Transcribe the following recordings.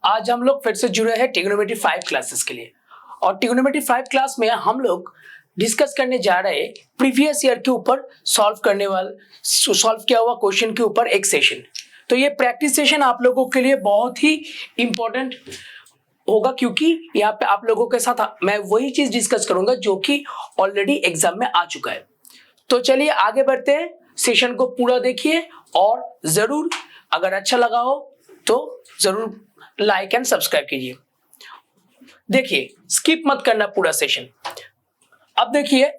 आज हम लोग फिर से जुड़े हैं ट्रिग्नोमेट्री 5 क्लासेस के लिए। और ट्रिग्नोमेट्री 5 क्लास में हम लोग डिस्कस करने जा रहे हैं प्रीवियस ईयर के ऊपर सॉल्व किया हुआ क्वेश्चन के ऊपर एक सेशन। तो ये प्रैक्टिस सेशन आप लोगों के लिए बहुत ही इंपॉर्टेंट होगा, क्योंकि यहाँ पे आप लोगों के साथ मैं वही चीज डिस्कस करूंगा जो कि ऑलरेडी एग्जाम में आ चुका है। तो चलिए आगे बढ़ते हैं, सेशन को पूरा देखिए और जरूर अगर अच्छा लगा हो तो जरूर लाइक एंड सब्सक्राइब कीजिए। देखिए, स्किप मत करना पूरा सेशन। अब देखिए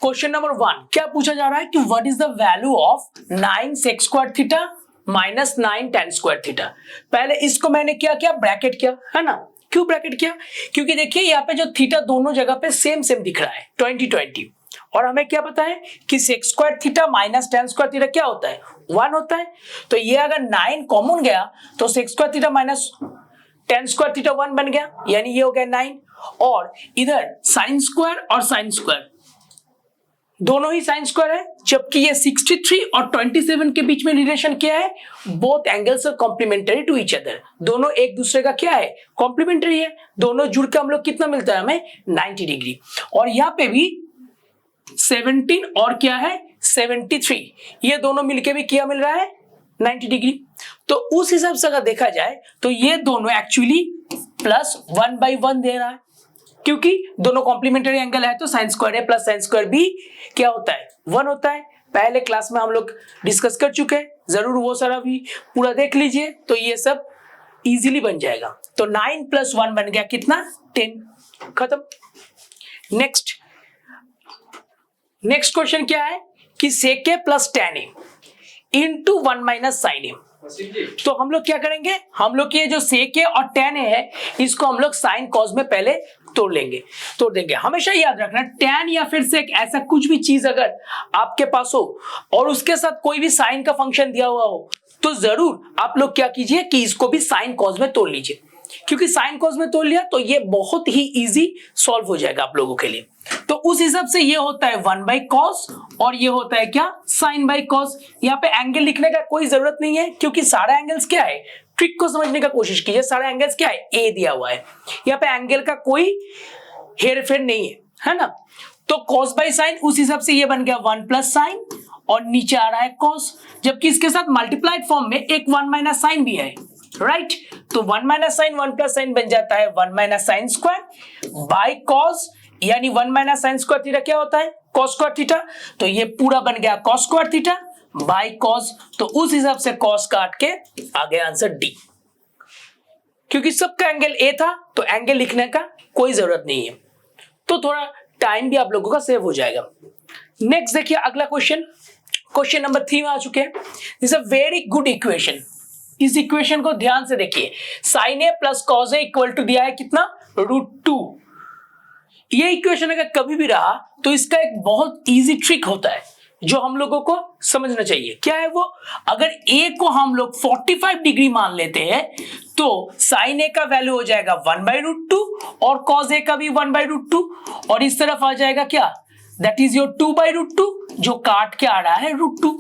क्वेश्चन नंबर 1 क्या पूछा जा रहा है कि what is the value of 9 sec square theta minus 9 tan square theta. पहले इसको मैंने क्या किया, ब्रैकेट किया है ना। क्यों ब्रैकेट किया? क्योंकि देखिए यहाँ पे जो थीटा दोनों जगह पे सेम दिख रहा है 20 और हमें क्या पता है कि sec square theta minus tan square theta क्या होता है, 1 होता है। तो ये अगर 9 कॉमन गया तो sec square theta minus tan square theta 1 बन गया, यानी ये हो गया 9। और इधर साइन स्क्वायर और साइन स्क्वायर दोनों ही साइन स्क्वायर है, जबकि ये 63 और 27 के बीच में रिलेशन क्या है, both angles are complementary to each other. दोनों एक दूसरे का क्या है, कॉम्प्लीमेंटरी है। दोनों जुड़ के हम लोग कितना मिलता है हमें, 90 डिग्री। और यहाँ पे भी 17 और क्या है 73, ये दोनों मिलके भी क्या मिल रहा है 90 डिग्री। तो उस हिसाब से अगर देखा जाए तो ये दोनों एक्चुअली प्लस 1/1 दे रहा है, क्योंकि दोनों कॉम्प्लीमेंटरी एंगल है। तो साइन स्क्वायर है प्लस साइन स्क्वायर भी क्या होता है, 1 होता है। पहले क्लास में हम लोग डिस्कस कर चुके हैं, जरूर वो सारा भी पूरा देख लीजिए, तो ये सब इजीली बन जाएगा। तो 9 + 1 बन गया कितना, 10। खत्म। नेक्स्ट क्वेश्चन क्या है कि sec a + tan a into 1 - sin a। तो हम लोग क्या करेंगे, हम लोग ये जो sec a और tan a है इसको हम लोग sin cos में पहले तोड़ देंगे। हमेशा याद रखना, tan या फिर sec ऐसा कुछ भी चीज अगर आपके पास हो और उसके साथ कोई भी साइन का फंक्शन दिया हुआ हो तो जरूर आप लोग क्या कीजिए कि इसको भी sin cos में तोड़ लीजिए, क्योंकि sin cos में तोड़ लिया तो ये बहुत ही इजी सॉल्व हो जाएगा आप लोगों के लिए। तो उस हिसाब से ये होता है 1/cos और ये होता है क्या, sin/cos। यहाँ पे एंगल लिखने का कोई जरूरत नहीं है, क्योंकि सारा एंगल्स क्या है, ट्रिक को समझने का कोशिश कीजिए। सारा एंगल्स क्या है, ए दिया हुआ है, यहाँ पे एंगल का कोई हेरफेर नहीं है ना। तो cos/sin उस हिसाब से ये बन गया 1 + sin और नीचे आ रहा है cos, जबकि इसके साथ मल्टीप्लाइड फॉर्म में एक 1 - sin भी है, राइट। तो 1 - sin 1 + sin बन जाता है 1 - sin स्क्वायर बाय cos, यानी 1 - sin स्क्वायर थीटा क्या होता है, cos स्क्वायर थीटा। तो ये पूरा बन गया cos square theta by cos। तो उस हिसाब से cos काट के आ गया आंसर डी। क्योंकि सबका एंगल ए था तो एंगल लिखने का कोई जरूरत नहीं है, तो थोड़ा टाइम भी आप लोगों का सेव हो जाएगा। नेक्स्ट देखिए अगला क्वेश्चन नंबर 3 में आ चुके हैं। This a very good equation. इस इक्वेशन को ध्यान से देखिए, sin a + cos a = दिया है कितना, √2। ये इक्वेशन अगर कभी भी रहा तो इसका एक बहुत इजी ट्रिक होता है जो हम लोगों को समझना चाहिए। क्या है वो, अगर a को हम लोग 45 डिग्री मान लेते हैं तो sin a का वैल्यू हो जाएगा 1/√2 और cos a का भी 1/√2 और इस तरफ आ जाएगा क्या, दैट इज योर 2/√2 जो काट के आ रहा है √2।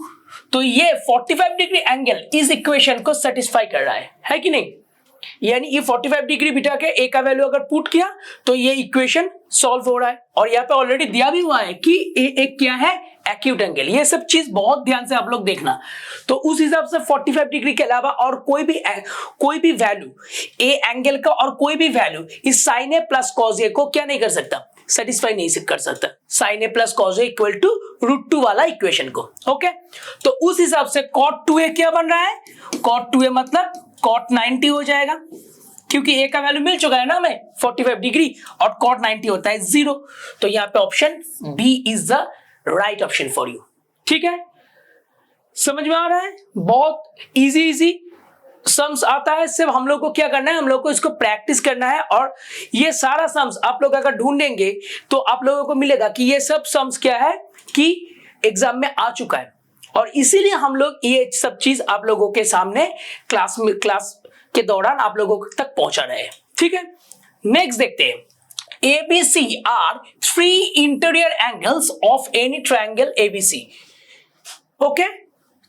तो ये 45 डिग्री एंगल इस इक्वेशन को सेटिस्फाई कर रहा है कि नहीं। यानी ये 45 डिग्री बिठा के ए का वैल्यू अगर पुट किया तो ये इक्वेशन सॉल्व हो रहा है। और यहाँ पे ऑलरेडी दिया भी हुआ है कि ए एक क्या है, एक्यूट एंगल। ये सब चीज बहुत ध्यान से आप लोग देखना। तो उस हिसाब से 45 डिग्री के अलावा और कोई भी वैल्यू ए एंगल का और कोई भी वैल्यू इस sin a + cos a को क्या नहीं कर सकता, सेटिस्फाई नहीं कर सकता, sin a + cos a = √2 वाला इक्वेशन को। ओके, तो उस हिसाब से cot 2a क्या बन रहा है, cot 2a मतलब cot 90 हो जाएगा, क्योंकि a का वैल्यू मिल चुका है ना हमें 45 डिग्री और cot 90 होता है 0। तो यहाँ पे option B is the right option for you. ठीक है, समझ में आ रहा है, बहुत इजी सम्स आता है। सिर्फ हम लोग को क्या करना है, हम लोग को इसको प्रैक्टिस करना है। और ये सारा सम्स आप लोग अगर ढूंढेंगे तो आप लोगों को मिलेगा कि ये सब सम्स क्या है कि एग्जाम में आ चुका है, और इसीलिए हम लोग ये सब चीज आप लोगों के सामने क्लास के दौरान आप लोगों तक पहुंचा रहे हैं। ठीक है, नेक्स्ट देखते हैं। ABC are 3 interior angles of any triangle ABC। Okay,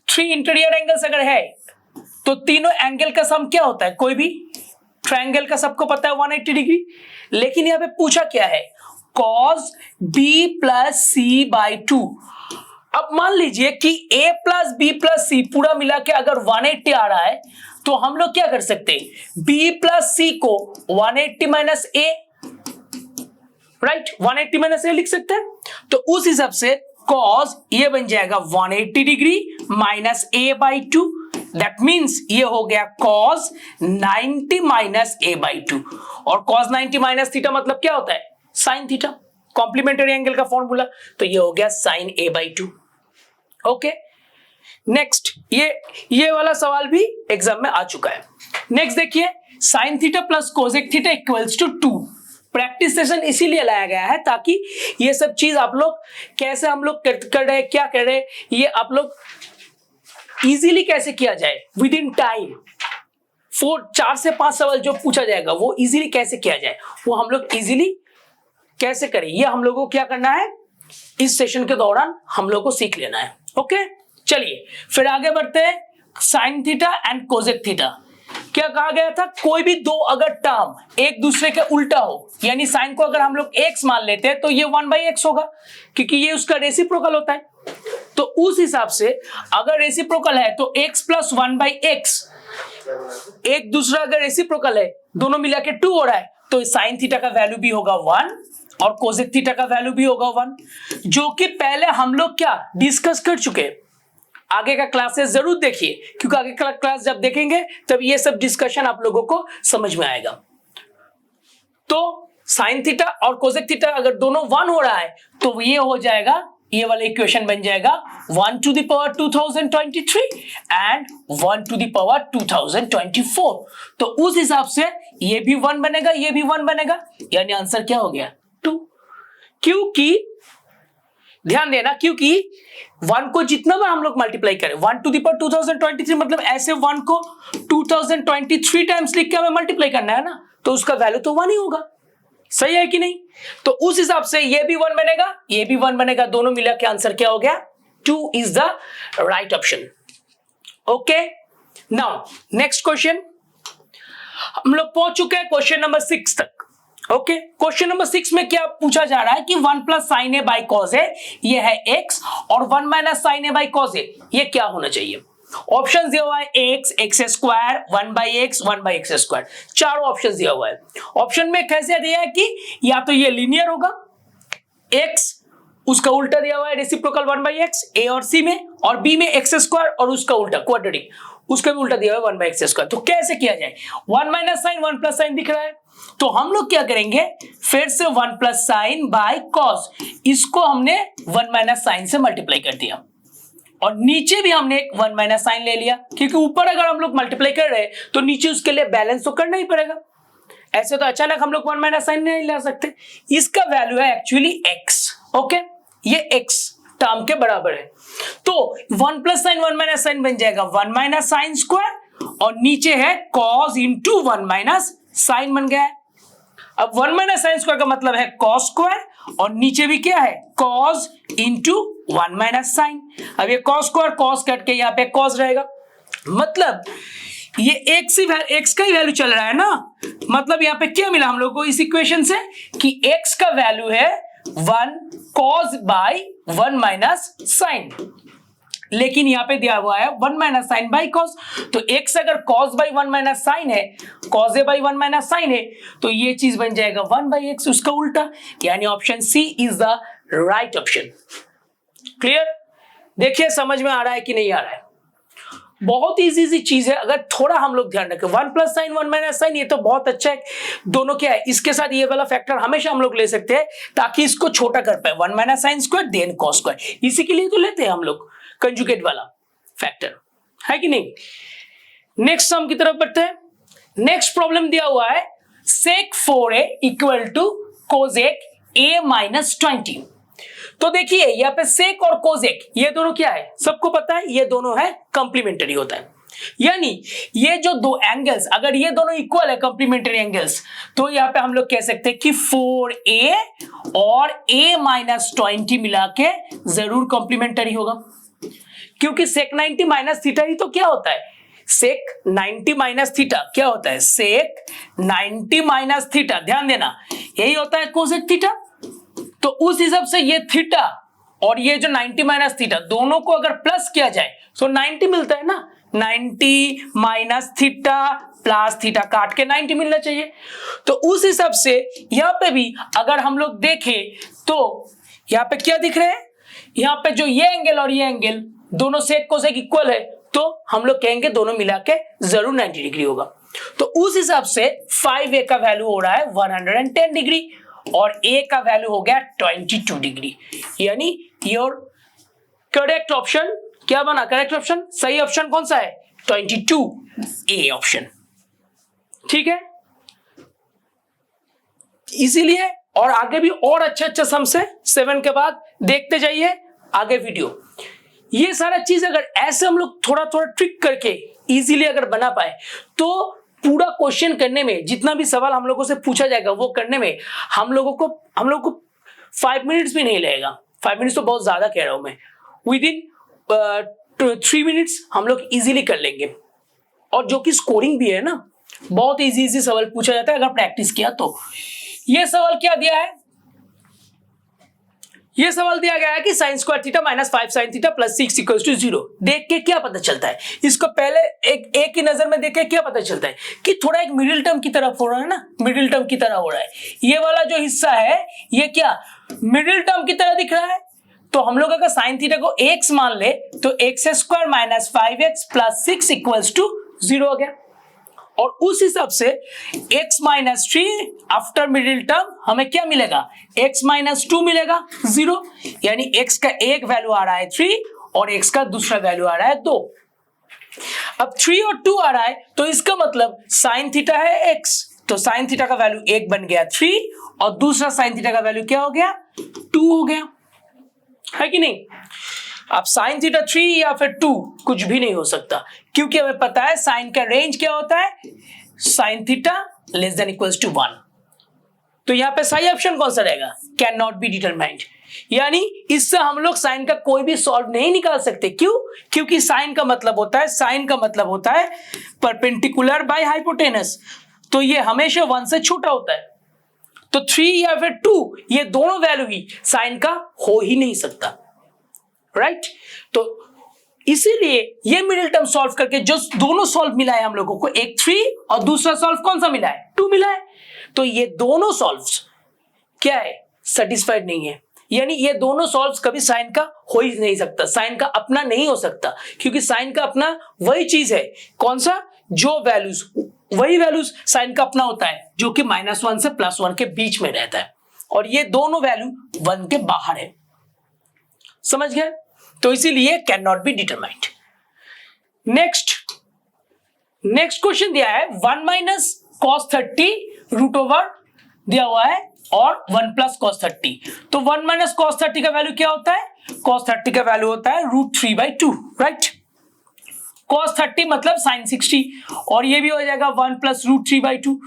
3 interior angles अगर है तो तीनों एंगल का सम क्या होता है, कोई भी ट्रायंगल का सबको पता है 180 डिग्री, लेकिन यहां पे पूछा क्या है, cos b plus c by 2। अब मान लीजिए कि a plus b plus c पूरा मिला के अगर 180 आ रहा है, तो हम लोग क्या कर सकते हैं, b प्लस सी को 180 माइनस ए, राइट, 180 माइनस ए लिख सकते हैं। तो उस हिसाब से cos ये बन जाएगा 180 degree minus A by 2, that means ये हो गया cos 90 माइनस ए बाई 2। और cos 90 माइनस थीटा मतलब क्या होता है, साइन थीटा, कॉम्प्लीमेंट्री एंगल का फॉर्मूला, तो ये हो गया sine A by 2। Okay, next ये वाला सवाल भी एग्जाम में आ चुका है। नेक्स्ट देखिए, sine theta plus cosec theta equals to 2। Practice session इसीलिए लाया गया है ताकि ये सब चीज आप लोग कैसे हम लोग कर रहे हैं, क्या कर रहे हैं, ये आप लोग इजीली कैसे किया जाए विद इन टाइम। 4 से 5 सवाल जो पूछा जाएगा वो इजीली कैसे किया जाए, वो हम लोग इजीली कैसे करें, ये हम लोगों को क्या करना है, इस सेशन के दौरान हम लोग को सीख लेना है। ओके, चलिए फिर आगे बढ़ते हैं। Sine theta and cosec theta, क्या कहा गया था, कोई भी दो अगर टर्म एक दूसरे के उल्टा हो, यानी साइन को अगर हम लोग x मान लेते हैं तो ये 1/x होगा, क्योंकि ये उसका रेसिप्रोकल होता है। तो उस हिसाब से अगर रेसिप्रोकल है तो x प्लस 1/x, एक दूसरा अगर रेसिप्रोकल है, दोनों मिला के 2 हो रहा है, तो साइन थीटा का वैल्यू भी होगा 1 और कोसेक थीटा का वैल्यू भी होगा 1, जो कि पहले हम लोग क्या डिस्कस कर चुके हैं। आगे का क्लासेस जरूर देखिए, क्योंकि आगे का क्लास जब देखेंगे तब ये सब डिस्कशन आप लोगों को समझ में आएगा। तो साइन थीटा और कोसेक थीटा अगर दोनों 1 हो रहा है तो ये हो जाएगा, ये वाला इक्वेशन बन जाएगा 1 to the power 2023 and 1 to the power 2024। तो उस हिसाब से ये भी 1 बनेगा, ये भी 1 बनेगा, यानी आंसर क्या हो गया 2। क्योंकि ध्यान देना, क्योंकि 1 को जितना बार हम लोग मल्टीप्लाई करें, 1 to the power 2023 मतलब ऐसे 1 को 2023 टाइम्स लिख के हमें मल्टीप्लाई करना है ना, तो उसका वैल्यू तो 1 ही होगा, सही है कि नहीं। तो उस हिसाब से ये भी 1 बनेगा, ये भी 1 बनेगा, दोनों मिला के आंसर क्या हो गया 2 is the right option. Okay, now next question, हम लोग पहुंच चुके हैं क्वेश्चन नंबर 6 तक। ओके, क्वेश्चन नंबर 6 में क्या पूछा जा रहा है कि 1 plus sine A by cos A ये है x, और 1 minus sine A by cos A ये क्या होना चाहिए। ऑप्शन दिया हुआ है x, x square, 1/x, 1/x square, चारों ऑप्शन दिया हुआ है। ऑप्शन में कैसे दिया है कि या तो ये लीनियर होगा, x उसका उल्टा दिया हुआ है रेसिप्रोकल 1/x ए और सी में, और b में x स्क्वायर और उसका उल्टा क्वाड्रेटिक, उसका भी उल्टा दिया हुआ है 1/x स्क्वायर। तो कैसे किया जाए, 1 माइनस साइन 1 प्लस साइन दिख रहा है, तो हम लोग क्या करेंगे, फिर से 1 प्लस साइन बाय कॉस, इसको हमने 1 माइनस साइन से मल्टीप्लाई कर दिया, और नीचे भी हमने 1 माइनस साइन ले लिया, क्योंकि ऊपर अगर हम लोग मल्टीप्लाई कर रहे हैं तो नीचे उसके लिए बैलेंस तो करना ही पड़ेगा, ऐसे तो अचानक हम लोग 1 माइनस साइन नहीं ला सकते। इसका वैल्यू है एक्चुअली x। ओके, ये x टर्म के बराबर है, तो 1 प्लस साइन 1 माइनस साइन बन जाएगा 1 माइनस साइन स्क्वायर, और नीचे है cos इंटू 1 माइनस साइन बन गया है। अब 1 माइनस साइन स्क्वायर का मतलब है cos स्क्वायर, और नीचे भी क्या है cos इंटू 1 माइनस साइन। अब ये cos स्क्वायर cos कट के यहाँ पे cos रहेगा, मतलब ये x का ही वैल्यू चल रहा है ना, मतलब यहाँ पे क्या मिला हम लोग को इस इक्वेशन से कि x का वैल्यू है 1 cos बाई 1 माइनस साइन, लेकिन यहाँ पे दिया हुआ है 1 माइनस साइन बाई कॉस, तो x अगर cos बाई 1 माइनस साइन है, cos A by 1 minus sine है, तो ये चीज बन जाएगा 1 बाई x उसका उल्टा, यानी option C is the right option. Clear, देखिए समझ में आ रहा है कि नहीं आ रहा है, बहुत इजी सी चीज है, अगर थोड़ा हम लोग ध्यान रखें। 1 प्लस साइन 1 माइनस साइन ये तो बहुत अच्छा है, दोनों क्या है, इसके साथ ये वाला फैक्टर हमेशा हम लोग ले सकते हैं ताकि इसको छोटा कर पाए, 1 minus sine square then cos square, इसी के लिए तो लेते हैं हम लोग कंजुगेट वाला फैक्टर, है कि नहीं। नेक्स्ट सम की तरफ बढ़ते हैं। नेक्स्ट प्रॉब्लम दिया हुआ है sec 4a equal to cosec a minus 20। तो देखिए यहाँ पे सेक और कोसेक ये दोनों क्या है, सबको पता है, ये दोनों है कंप्लीमेंट्री होता है, यानी ये जो दो एंगल्स अगर ये दोनों इक्वल है कंप्लीमेंट्री एंगल्स, तो यहाँ पे हम लोग कह सकते हैं कि 4a और a माइनस 20 मिला के जरूर कंप्लीमेंट्री होगा, क्योंकि sec 90 माइनस थीटा ही तो क्या होता है, सेक 90 माइनस थीटा क्या होता है, सेक 90 माइनस थीटा, ध्यान देना यही होता है कोसेक थीटा। तो उस हिसाब से ये थीटा और ये जो 90 माइनस थीटा दोनों को अगर प्लस किया जाए तो 90 मिलता है ना, 90 माइनस थीटा प्लस थीटा काट के 90 मिलना चाहिए। तो उस हिसाब से यहां पे भी अगर हम लोग देखें तो यहां पे क्या दिख रहे हैं, यहां पे जो ये एंगल और ये एंगल दोनों सेक कोसेक इक्वल है, तो हम लोग कहेंगे दोनों मिला के जरूर 90 डिग्री होगा। तो उस हिसाब से 5a का वैल्यू हो रहा है 110 डिग्री और a का वैल्यू हो गया 22 डिग्री। यानी योर करेक्ट ऑप्शन क्या बना, करेक्ट ऑप्शन सही ऑप्शन कौन सा है, 22a ऑप्शन, ठीक है। इसीलिए और आगे भी और अच्छे सम से 7 के बाद देखते जाइए आगे वीडियो। ये सारा चीज अगर ऐसे हम लोग थोड़ा थोड़ा ट्रिक करके इजीली अगर बना पाए तो पूरा क्वेश्चन करने में, जितना भी सवाल हम लोगों से पूछा जाएगा वो करने में हम लोगों को 5 मिनट्स भी नहीं लगेगा। 5 मिनट्स तो बहुत ज्यादा कह रहा हूं मैं, विद इन 3 मिनट्स हम लोग इजीली कर लेंगे। और जो कि स्कोरिंग भी है ना, बहुत इजी सवाल पूछा जाता है अगर प्रैक्टिस किया तो। ये सवाल क्या दिया है, ये सवाल दिया गया है कि sine square theta minus 5 sine theta plus 6 equals to 0। देख के क्या पता चलता है, इसको पहले एक ही नजर में देख के क्या पता चलता है कि थोड़ा एक मिडिल टर्म की तरफ हो रहा है ना, मिडिल टर्म की तरह हो रहा है। ये वाला जो हिस्सा है ये क्या मिडिल टर्म की तरह दिख रहा है। तो हम लोग अगर साइन थीटा को x मान ले तो x square minus 5x plus 6 equals to 0 हो गया। और उस हिसाब से x minus 3 after middle term हमें क्या मिलेगा, x माइनस 2 मिलेगा 0। यानी x का एक वैल्यू आ रहा है 3 और x का दूसरा वैल्यू आ रहा है 2। अब 3 और 2 आ रहा है तो इसका मतलब साइन थीटा है x, तो साइन थीटा का वैल्यू 1 बन गया 3 और दूसरा साइन थीटा का वैल्यू क्या हो गया 2 हो गया, है कि नहीं। अब साइन थीटा 3 या फिर 2 कुछ भी नहीं हो सकता, क्योंकि हमें पता है साइन का रेंज क्या होता है, sine theta less than equals to 1। तो यहां पे सही ऑप्शन कौन सा रहेगा, कैन नॉट बी डिटरमाइंड। यानी इससे हम लोग साइन का कोई भी सॉल्व नहीं निकाल सकते। क्यों, क्योंकि साइन का मतलब होता है परपेंडिकुलर बाय हाइपोटेनस, तो ये हमेशा 1 से छोटा होता है। तो 3 या फिर 2 ये दोनों वैल्यू ही साइन का हो ही नहीं सकता, राइट। तो इसीलिए ये मिडिल टर्म सॉल्व करके जो दोनों सॉल्व मिला है हम लोगों को, एक 3 और दूसरा सॉल्व कौन सा मिला है 2 मिला है, तो ये दोनों सॉल्व्स क्या है सेटिस्फाइड नहीं है। यानी ये दोनों सॉल्व्स कभी साइन का हो ही नहीं सकता, साइन का अपना नहीं हो सकता, क्योंकि साइन का अपना वही चीज है कौन सा, जो वैल्यूज वही वैल्यूज साइन का अपना होता है जो कि -1 से +1 के बीच में रहता है, और ये दोनों वैल्यू 1 के बाहर है, समझ गए। तो इसीलिए can not be determined. Next question दिया है 1 माइनस cos 30 रूट ओवर दिया हुआ है और 1 प्लस cos 30। तो 1 माइनस cos 30 का वैल्यू क्या होता है, cos 30 का वैल्यू होता है √3/2, राइट। cos 30 मतलब sin 60 और ये भी हो जाएगा 1 प्लस √3/2।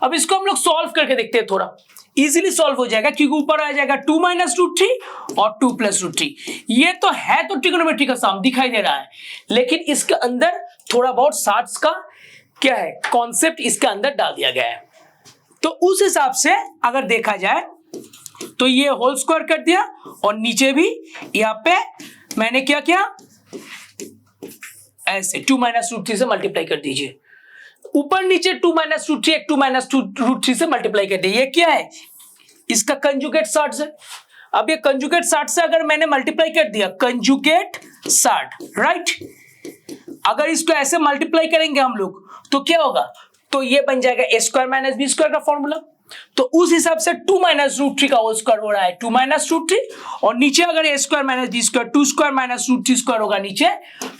अब इसको हम लोग सॉल्व करके देखते हैं, थोड़ा इजीली सॉल्व हो जाएगा, क्योंकि ऊपर आ जाएगा 2 माइनस √3 और 2 प्लस √3। ये तो है तो ट्रिग्नोमेट्री का सम दिखाई दे रहा है, लेकिन इसके अंदर थोड़ा बहुत शार्ट्स का क्या है कॉन्सेप्ट इसके अंदर डाल दिया गया है। तो उस हिसाब से अगर देखा जाए तो ये होल स्क्वायर कर दिया और नीचे भी यहाँ पे मैंने क्या किया, ऐसे 2 माइनस √3 से मल्टीप्लाई कर दीजिए। ऊपर नीचे 2 माइनस √3 2 माइनस √3 से मल्टीप्लाई कर दिया। ये क्या है, इसका कंजुगेट 60 है। अब ये कंजुगेट 60 से अगर मैंने मल्टीप्लाई कर दिया, कंजुगेट 60, राइट। अगर इसको ऐसे मल्टीप्लाई करेंगे हम लोग तो क्या होगा, तो ये बन जाएगा a² माइनस b² का फॉर्मूला। तो उस हिसाब से 2 माइनस √3 का होल स्क्वायर हो रहा है 2 माइनस √3, और नीचे अगर a² माइनस b² 2² माइनस √3² होगा, नीचे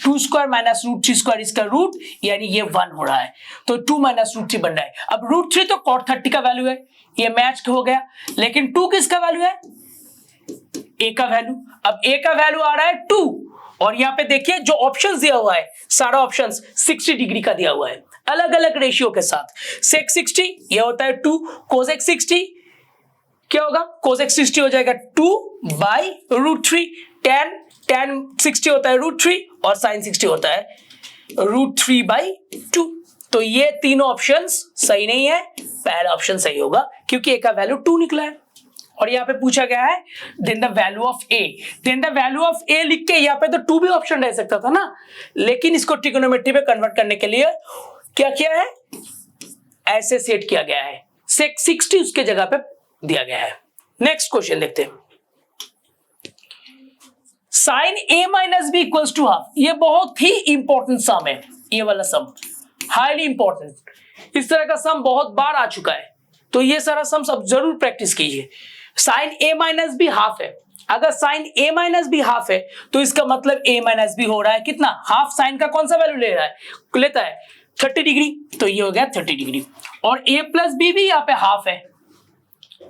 2² माइनस √3² इसका रूट, यानी ये 1 हो रहा है। तो 2 माइनस √3 बन रहा है। अब √3 तो cot 30 का वैल्यू है, ये मैच हो गया, लेकिन 2 किसका वैल्यू है, a का वैल्यू। अब a का वैल्यू आ रहा है 2, और यहाँ पे देखिए जो ऑप्शंस दिया हुआ है सारा ऑप्शंस 60 डिग्री का दिया हुआ है, अलग अलग रेशियो के साथ। sec 60 ये होता है 2, cosec 60 क्या होगा, cosec 60 हो जाएगा 2/√3, tan 60 होता है √3 और sin 60 होता है √3/2। तो ये तीनों ऑप्शंस सही नहीं है, पहला ऑप्शन सही होगा क्योंकि ए का वैल्यू 2 निकला है। और यहाँ पे पूछा गया है then the value of A, then the value of A लिख के यहाँ पे तो 2 भी ऑप्शन रह सकता था ना, लेकिन इसको ट्रिग्नोमेट्री पे कन्वर्ट करने के लिए क्या किया है, ऐसे सेट किया गया है, 60 उसके जगह पे दिया गया है। नेक्स्ट क्वेश्चन देखते हैं, sine A minus B equals to half. ये बहुत ही इंपॉर्टेंट सम है, ये वाला सम हाईली इंपॉर्टेंट। इस तरह का सम बहुत बार आ चुका है, तो ये सारा सम सब जरूर प्रैक्टिस कीजिए। Sign A minus be half है, अगर sign A minus be half है तो इसका मतलब ए माइनस बी हो रहा है कितना, हाफ। साइन का कौन सा वैल्यू ले रहा है, लेता है 30 डिग्री, तो ये हो गया 30 डिग्री। और ए प्लस बी भी यहाँ पे हाफ है,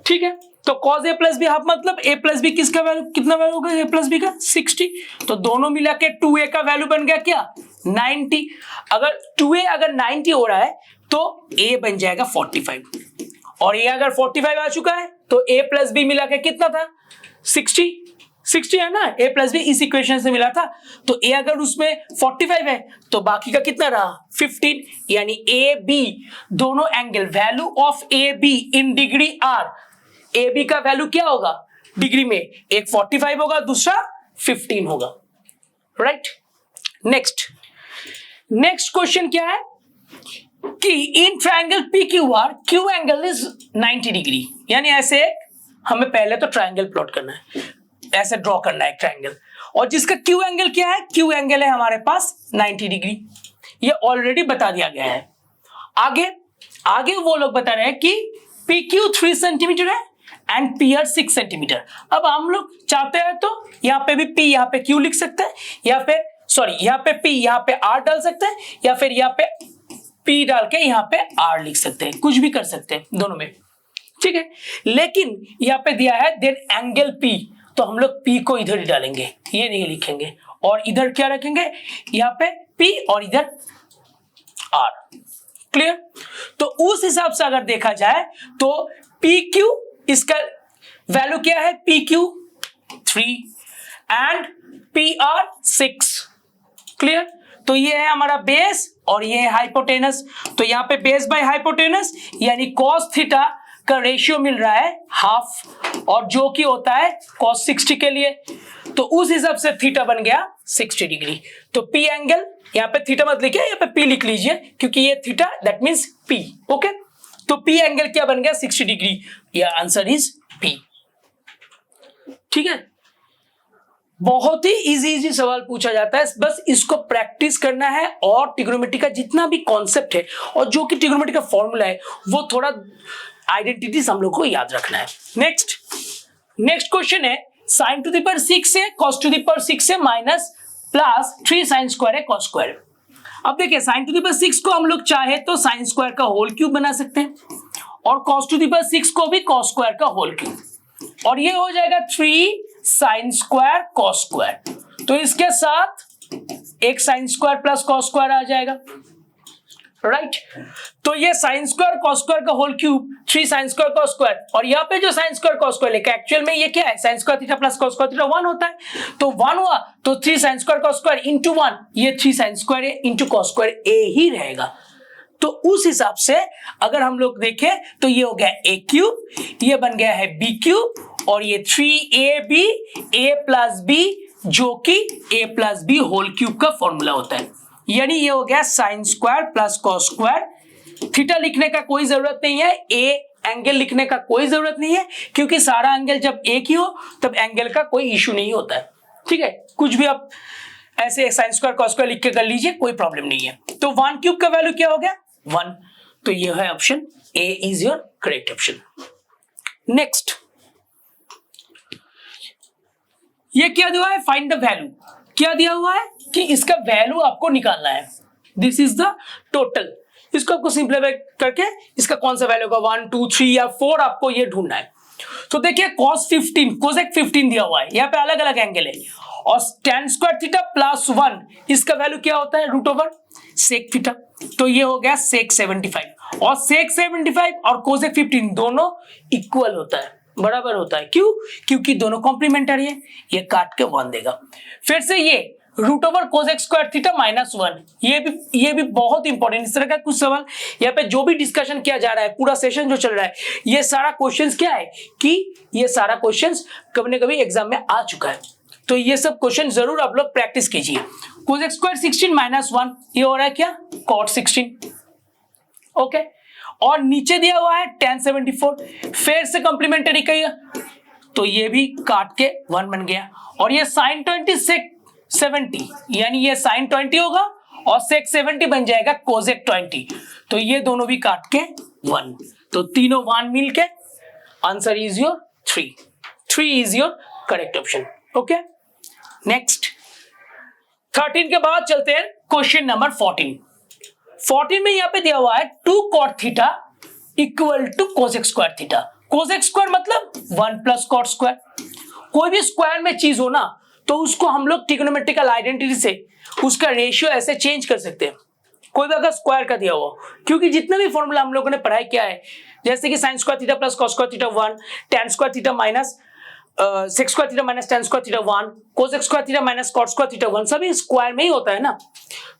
ठीक है। तो cos a plus b half मतलब a प्लस बी किसका वैल्यू, कितना वैल्यू होगा a प्लस बी का 60। तो दोनों मिला के 2a का वैल्यू बन गया क्या 90। अगर 2a अगर 90 हो रहा है तो a बन जाएगा 45, और ये अगर 45 आ चुका है तो a प्लस बी मिला के कितना था 60 है ना, a प्लस बी इस इक्वेशन से मिला था। तो a अगर उसमें 45 है तो बाकी का कितना रहा 15, यानी a b दोनों angle value of a b in degree are, A B का वैल्यू क्या होगा डिग्री में, एक 45 होगा दूसरा 15 होगा, राइट। नेक्स्ट क्वेश्चन क्या है कि in triangle P Q R Q angle is 90 degree, यानी ऐसे हमें पहले तो ट्रायंगल प्लॉट करना है, ऐसे ड्रॉ करना है ट्रायंगल, और जिसका क्यू एंगल क्या है, क्यू एंगल है हमारे पास 90 डिग्री, ये ऑलरेडी बता दिया गया है। आगे वो लोग बता रहे हैं कि पी क्यू 3 सेंटीमीटर है एंड पी आर 6 सेंटीमीटर। अब हम लोग चाहते हैं तो यहाँ पे भी पी यहाँ पे क्यू लिख सकते हैं, या फिर सॉरी यहाँ पे पी यहाँ पे आर डाल सकते हैं, या फिर यहाँ पे पी डाल के यहाँ पे आर लिख सकते हैं, कुछ भी कर सकते हैं दोनों में, ठीक है। लेकिन यहाँ पे दिया है देन एंगल पी, तो हम लोग पी को इधर ही डालेंगे, ये नहीं लिखेंगे, और इधर क्या रखेंगे यहाँ पे पी और इधर आर, क्लियर। तो उस हिसाब से अगर देखा जाए तो पी क्यू इसका वैल्यू क्या है, P Q 3 and P R 6, clear. तो ये है हमारा बेस और ये है हाइपोटेनस, तो यहाँ पे बेस बाय हाइपोटेनस यानी cos थीटा का रेशियो मिल रहा है हाफ, और जो कि होता है cos 60 के लिए, तो उस हिसाब से थीटा बन गया 60 डिग्री। तो पी एंगल यहाँ पे थीटा मत लिखिए, यहाँ पे पी लिख लीजिए क्योंकि ये theta that means P, okay. तो पी एंगल क्या बन गया 60 डिग्री, या आंसर इज पी, ठीक है। बहुत ही इजी सवाल पूछा जाता है, बस इसको प्रैक्टिस करना है, और ट्रिग्नोमेट्री का जितना भी कॉन्सेप्ट है और जो कि ट्रिग्नोमेट्री का फॉर्मूला है वो थोड़ा आइडेंटिटीज हम लोग को याद रखना है। नेक्स्ट क्वेश्चन है sin टू द पावर 6 है cos टू द पावर 6 है माइनस प्लस 3 sin स्क्वायर है cos स्क्वायर। अब देखिए sin टू द पावर 6 को हम लोग चाहे तो sin स्क्वायर का होल क्यूब बना सकते हैं, और cos टू द पावर 6 को भी cos स्क्वायर का होल क्यूब, और ये हो जाएगा 3 sin स्क्वायर cos स्क्वायर। तो इसके साथ एक sin square plus cos square आ जाएगा, राइट। तो ये sin स्क्वायर cos स्क्वायर का whole cube 3 sin square cos square, और यहाँ पे जो sin स्क्वायर cos स्क्वायर लेके एक्चुअल में ये क्या है sin square theta plus cos square theta 1 होता है, तो 1 हुआ तो 3 sin square cos square into 1, ये 3 sin square into cos square a ही रहेगा। तो उस हिसाब से अगर हम लोग देखें तो ये हो गया a क्यूब, ये बन गया है b क्यूब, और ये 3ab a प्लस b जो कि a plus b whole cube का फॉर्मूला होता है, यानी ये हो गया sine square plus cos square. Theta लिखने का कोई जरूरत नहीं है, ए एंगल लिखने का कोई जरूरत नहीं है, क्योंकि सारा एंगल जब एक ही हो तब एंगल का कोई इश्यू नहीं होता है, ठीक है। कुछ भी आप ऐसे साइन स्क्वायर कॉस स्क्वायर लिख के कर लीजिए, कोई प्रॉब्लम नहीं है। तो 1 क्यूब का वैल्यू क्या हो गया 1, तो ये है option A is your correct option. Next ये क्या दिया है, फाइंड द वैल्यू, क्या दिया हुआ है कि इसका वैल्यू आपको निकालना है, दिस इज द टोटल। इसको आपको सिंप्लीफाई करके इसका कौन सा वैल्यू होगा 1 2 3 या 4 आपको ये ढूंढना है। तो देखिए cos 15 cosec 15 दिया हुआ है, यहाँ पे अलग अलग एंगल है, और tan स्क्वायर थीटा प्लस 1 इसका वैल्यू क्या होता है रूट ओवर sec थीटा, तो ये हो गया sec 75, और sec 75 और cosec 15 दोनों इक्वल होता है, बराबर होता है। क्यों? क्योंकि दोनों कॉम्प्लीमेंटरी है, ये काट के 1 देगा। फिर से ये root over cosec square theta minus 1। ये भी बहुत इंपॉर्टेंट, इस तरह का कुछ सवाल यहाँ पे जो भी डिस्कशन किया जा रहा है, पूरा सेशन जो चल रहा है, ये सारा क्वेश्चंस क्या है कि ये सारा क्वेश्चंस कभी ना कभी एग्जाम में आ चुका है, तो ये सब क्वेश्चन जरूर आप लोग प्रैक्टिस कीजिए। कोसेक स्क्वायर 16 माइनस 1, ये हो रहा है क्या, कॉट 16। ओके, और नीचे दिया हुआ है tan 74, फिर से कॉम्प्लीमेंट्री किया तो ये भी काट के 1 बन गया, और ये sin 20 sec 70, यानी ये sin 20 होगा और sec 70 बन जाएगा cosec 20, तो ये दोनों भी काट के 1, तो तीनों 1 मिल के answer is your 3 is your correct option. Okay, next 13 के बाद चलते हैं क्वेश्चन नंबर 14 में यहां पे दिया हुआ है 2 cot theta equal to cosec square theta. Cosec square मतलब 1 प्लस कॉट स्क्वायर। कोई भी स्क्वायर में चीज हो ना तो उसको हम लोग ट्रिग्नोमेट्रिकल आइडेंटिटी से उसका रेशियो ऐसे चेंज कर सकते हैं, कोई भी अगर स्क्वायर का दिया हुआ, क्योंकि जितना भी फॉर्मूला हम लोगों ने पढ़ाई किया है, जैसे कि sine square theta plus cos square theta 1, tan square theta minus sec square theta minus tan square theta 1, cosec square theta minus cot square theta 1, सभी स्क्वायर में ही होता है ना।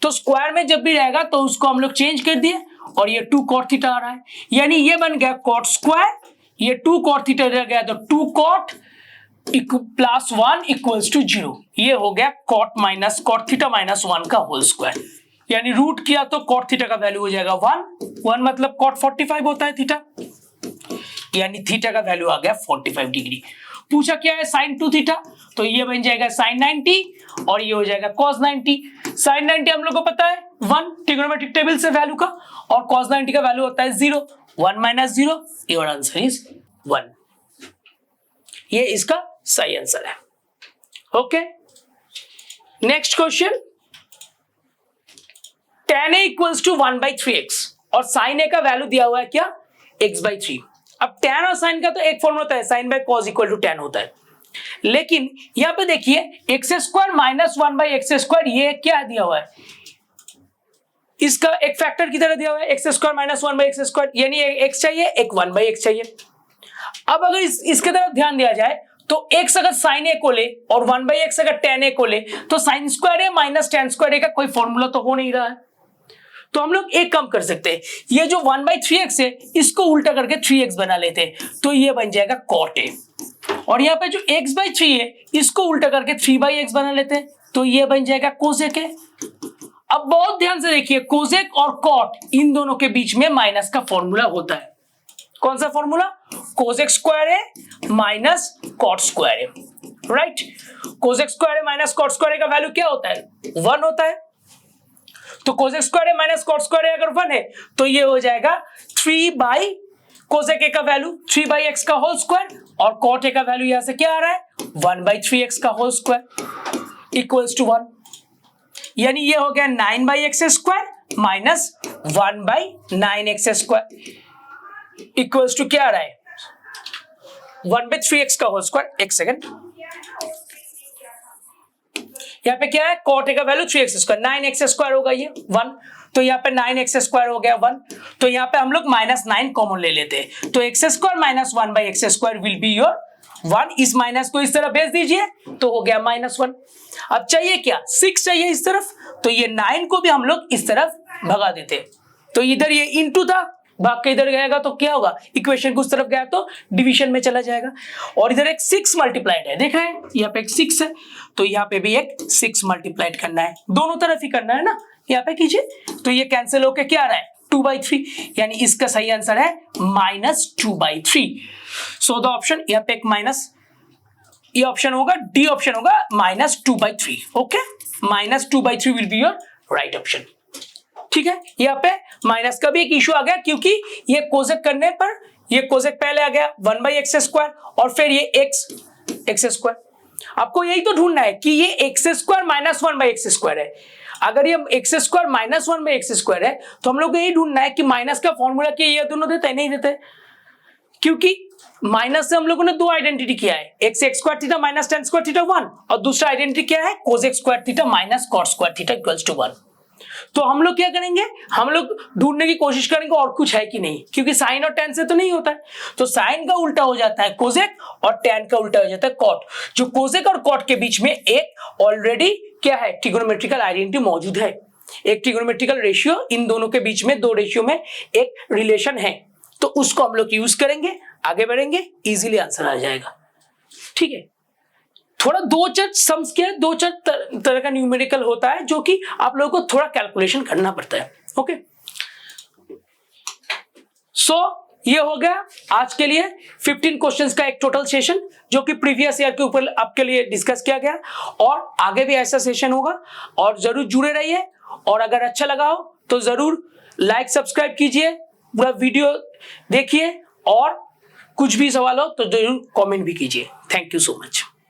तो स्क्वायर में जब भी रहेगा तो उसको हम लोग चेंज कर दिए और ये 2 cot थीटा आ रहा है, यानी ये बन गया cot स्क्वायर, ये 2 cot थीटा रह गया तो 2 cot प्लस 1 इक्वल्स टू 0, ये हो गया cot थीटा माइनस 1 का होल स्क्वायर, यानी रूट किया तो cot थीटा का वैल्यू हो जाएगा 1 मतलब cot 45 होता है थीटा, यानी थीटा का वैल्यू आ गया 45 डिग्री। पूछा क्या है sin 2 थीटा, तो ये बन जाएगा sin 90 और ये हो जाएगा cos 90। sin 90 हम लोग को पता है 1 ट्रिग्नोमेट्रिक टेबल से वैल्यू का, और cos 90 का वैल्यू होता है 0, 1 माइनस 0, योर आंसर इज 1, ये इसका सही आंसर है। Okay, next question, tan a equals to 1/3x और sin a का वैल्यू दिया हुआ है क्या, x/3। अब tan और sin का तो एक फॉर्मूला होता है, sin by cos equal to tan होता है, लेकिन यहां पे देखिए x square minus 1/x square, ये क्या दिया हुआ है, इसका एक फैक्टर की तरह दिया हुआ है, x square minus 1/x square, यानी एक x चाहिए एक 1/x चाहिए। अब अगर इसके तरफ ध्यान दिया जाए तो x अगर sin a को ले और 1/x अगर tan a को ले तो sin square a minus tan square a का कोई फॉर्मूला तो हो नहीं रहा है, तो हम लोग एक काम कर सकते हैं, ये जो 1/3x है इसको उल्टा करके 3x बना लेते हैं, तो ये बन जाएगा cot a, और यहाँ पे जो x/3 है इसको उल्टा करके 3/x बना लेते हैं, तो ये बन जाएगा cosec a। अब बहुत ध्यान से देखिए, कोसेक और कॉट इन दोनों के बीच में माइनस का फॉर्मूला होता है, कौन सा फॉर्मूला, कोसेक स्क्वायर है माइनस कॉट स्क्वायर है, राइट। कोसेक स्क्वायर है माइनस कॉट स्क्वायर का वैल्यू क्या होता है, 1 होता है, तो कोसेक स्क्वायर है माइनस कॉट स्क्वायर अगर 1 है तो ये हो जाएगा 3 बाई कोसेक ए का वैल्यू 3/x का होल स्क्वायर, और कॉट ए का वैल्यू यहां से क्या आ रहा है 1/3x का होल स्क्वायर इक्वल्स टू 1, यानी ये हो गया 9/x square minus 1/9x square equals to क्या आ रहा है 1/3x का होल स्क्वायर। एक सेकंड, यहाँ पे क्या है cot a का value 3x square, 9x square होगा ये 1, तो यहाँ पे 9x स्क्वायर हो गया 1, तो यहाँ पे हम लोग -9 कॉमन ले लेते हैं, तो x square minus 1/x square will be your 1, इस माइनस को इस तरफ भेज दीजिए तो हो गया -1। अब चाहिए क्या 6 चाहिए इस तरफ, तो ये 9 को भी हम लोग इस तरफ भगा देते हैं, तो इधर ये इनटू था, भाग के इधर गएगा तो क्या होगा, इक्वेशन को उस तरफ गया तो डिवीजन में चला जाएगा, और इधर एक 6 मल्टीप्लाइड है, देखा है यहाँ पे एक 6 है, तो यहाँ पे भी एक 6 मल्टीप्लाइड करना है, दोनों तरफ ही करना है ना, यहाँ पे कीजिए, तो ये कैंसिल होके क्या आ रहा है 2/3, यानी इसका सही आंसर है -2/3। सो द ऑप्शन, यहाँ पे एक माइनस, ये ऑप्शन होगा, डी ऑप्शन होगा -2/3। Okay, -2/3 will be your right option. ठीक है, यहाँ पे माइनस का भी एक इशू आ गया, क्योंकि ये कोसेक करने पर ये कोसेक पहले आ गया 1/x स्क्वायर और फिर ये x स्क्वायर, आपको यही तो ढूंढना है कि ये x square minus 1/x square है, अगर ये x square minus 1/x square है तो हम लोग को यही ढूंढना है कि माइनस का फॉर्मूला क्या ये दोनों देते हैं, नहीं देते, क्योंकि माइनस से हम लोगों ने दो आइडेंटिटी किया है, एक से x square theta minus tan square theta 1, और दूसरा आइडेंटिटी क्या है cosec square theta minus cot square theta equals to 1। तो हम लोग क्या करेंगे, हम लोग ढूंढने की कोशिश करेंगे और कुछ है कि नहीं, क्योंकि साइन और tan से तो नहीं होता है, तो साइन का उल्टा हो जाता है कोसेक और tan का उल्टा हो जाता है कॉट, जो कोसेक और कॉट के बीच में एक ऑलरेडी क्या है, ट्रिगोनोमेट्रिकल आइडेंटिटी मौजूद है, एक ट्रिगोनोमेट्रिकल रेशियो, इन दोनों के बीच में, दो रेशियो में एक रिलेशन है, तो उसको हम लोग यूज करेंगे, आगे बढ़ेंगे, इजीली आंसर आ जाएगा। ठीक है, थोड़ा दो चार सम्स के, दो चार तरह का न्यूमेरिकल होता है जो कि आप लोगों को थोड़ा कैलकुलेशन करना पड़ता है। ओके, सो ये हो गया आज के लिए 15 क्वेश्चंस का एक टोटल सेशन, जो कि प्रीवियस ईयर के ऊपर आपके लिए डिस्कस किया गया, और आगे भी ऐसा सेशन होगा, और जरूर जुड़े रहिए, और अगर अच्छा लगा हो तो जरूर लाइक सब्सक्राइब कीजिए, पूरा वीडियो देखिए, और कुछ भी सवाल हो तो जरूर कमेंट भी कीजिए। Thank you so much.